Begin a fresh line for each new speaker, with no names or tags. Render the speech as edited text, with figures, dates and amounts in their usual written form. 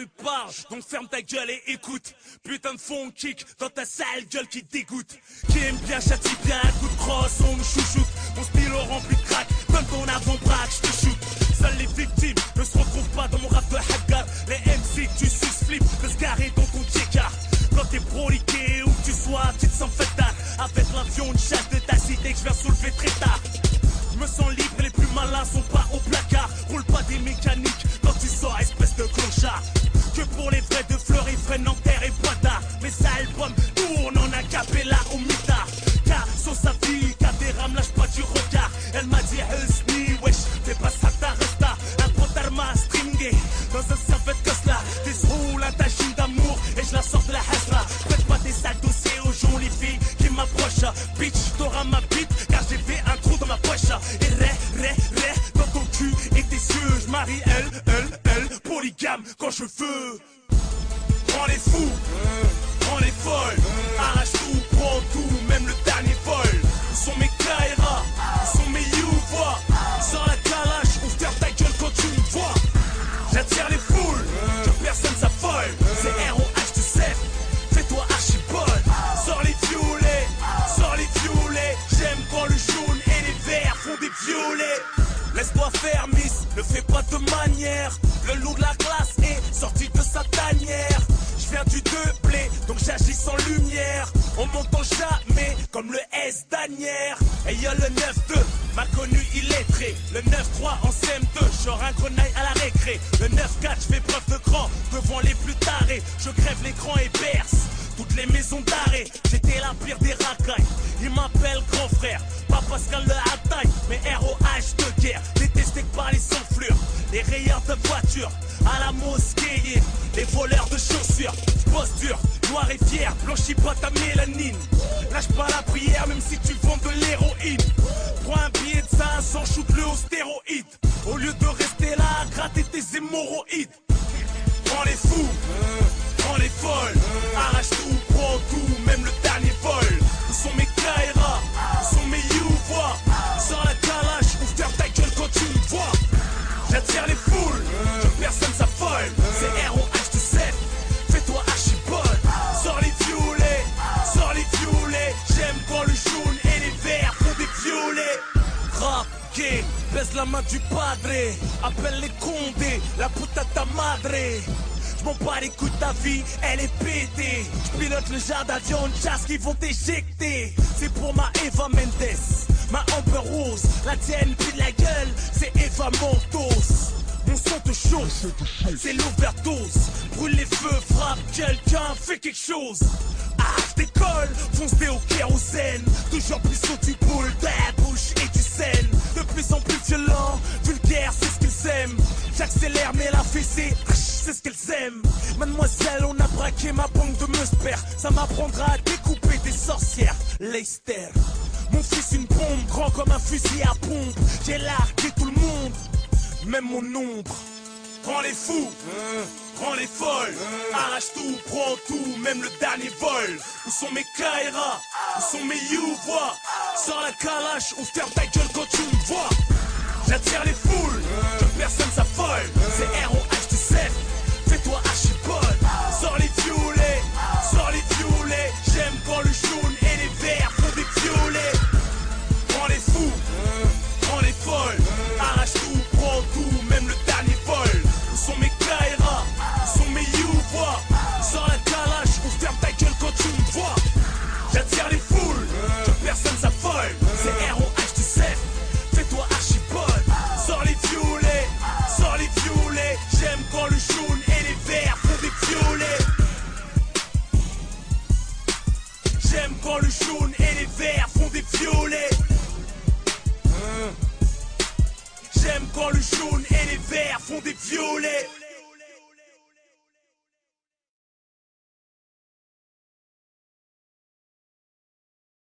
rue parle, donc ferme ta gueule et écoute. Putain de fond kick dans ta sale gueule qui dégoûte. Qui aime bien châtie bien, un coup de crosse, on nous chouchoute. Mon stylo rempli de crack, donne ton avant-bras que je te shoot. Seules les victimes ne se retrouvent pas dans mon rap de hagar. Les MC tu suces flip, le scarré dans ton tchéka. Quand t'es proliqué, où que tu sois, tu te sens fêtard. Avec l'avion de chasse de ta cité que je viens soulever très tard. Je me sens libre et les plus malins sont pas au placard. Roule pas des mécaniques quand tu sors, espèce de clochard. Que pour les vrais de Fleury, vrais Nanterre et Poitard. Mes albums tournent en acapella au mitard. Car sur sa vie, car des rames lâche pas du regard. Elle m'a dit Husni, wesh, fais pas ça ta resta. Un pantalma stringé dans un servette que cela. Des roule un tachine d'amour et je la sors de la hasra. Prête pas des sales dossiers aux gens, les filles qui m'approchent. Bitch, t'auras ma bite car j'ai fait un trou dans ma poche. Et ré, dans ton cul et tes yeux. Je marie elle, polygame quand je veux. Prends les fous, prends les folles. Arrache tout, prends tout, même le dernier vol. Où sont mes Kaira, où sont mes Youvois. Sans la calache, ouvre ta gueule quand tu me vois. J'attire les foules, que personne s'affole. C'est ROH de 7, fais-toi archibald. Sors les violets, j'aime quand le jaune et les verts font des violets. Laisse-toi faire, miss, ne fais pas de manière. Le loup de la classe est sorti de sa tanière. Je viens du 2 blé, donc j'agis sans lumière. On m'entend jamais, comme le S d'Anière. Et y'a le 9-2, m'a connu illettré. Le 9-3 en CM2, j'aurai un grenaille à la récré. Le 9-4, je fais preuve de grand devant les plus tarés. Je crève l'écran et berce toutes les maisons d'arrêt. J'étais la pire des racailles. Il m'appelle grand frère, pas Pascal le Hataille, mais ROH de guerre. Détesté par les enflures, les rayeurs de voitures, à la mosquée, les voleurs de chaussures. J'bosse dur, noir et fier, blanchis pas ta mélanine. Lâche pas la prière, même si tu vends de l'héroïne. Prends un billet de 500, shoot-le aux stéroïdes. Au lieu de rester là, gratter tes hémorroïdes. Prends les fous, prends les folles. Arrache tout, prends tout, même le dernier vol. Où sont mes Kaira, où sont mes Youvois. Sors la calache, ouvre ta gueule quand tu me vois. J'attire les foules, que personne s'affole. C'est ROH de 7, fais-toi archibald. Sors les violets, j'aime quand le jaune et les verts font des violets. Rap, game, baisse la main du padre. Appelle les condés, la puta ta madre. J'm'en bats les coups de ta vie, elle est pétée. J'pilote le genre d'avion de chasse qui vont t'éjecter. C'est pour ma Eva Mendes, ma Amber Rose. La tienne pile la gueule, c'est Eva Montos. Mon son te chauffe, c'est l'overdose. Brûle les feux, frappe, quelqu'un fait quelque chose. Ah, j'décolle, fonce au kérosène. Toujours plus haut du boule, de la bouche et du sène. De plus en plus violent, vulgaire, c'est ce qu'ils aiment. J'accélère mais la fessée, c'est ce qu'elles aiment. Mademoiselle, on a braqué ma banque de Meusper. Ça m'apprendra à découper des sorcières. Leicester, mon fils une bombe, grand comme un fusil à pompe. J'ai largué tout le monde, même mon ombre. Prends les fous, prends les folles. Arrache tout, prends tout, même le dernier vol. Où sont mes Kaira, où sont mes Youvois. Sors la calache, ou ferme ta gueule quand tu me vois. J'attire les foules, que personne s'affole. C'est ROH du 7, fais-toi archibald. Sors les violets, j'aime quand le jaune et les verts font des violets. Prends les fous, prends les folles. Arrache tout, prends tout, même le dernier vol. Où sont mes Kaira, où sont mes Youvois. Sors la calache, ou ferme ta gueule quand tu me vois. J'attire les foules, que personne s'affole. C'est ROH du 7, fais-toi archibald. Sors les violets, j'aime quand le jaune et les verts font des violets. J'aime quand le jaune et les verts font des violets. J'aime quand le jaune et les verts font des violets.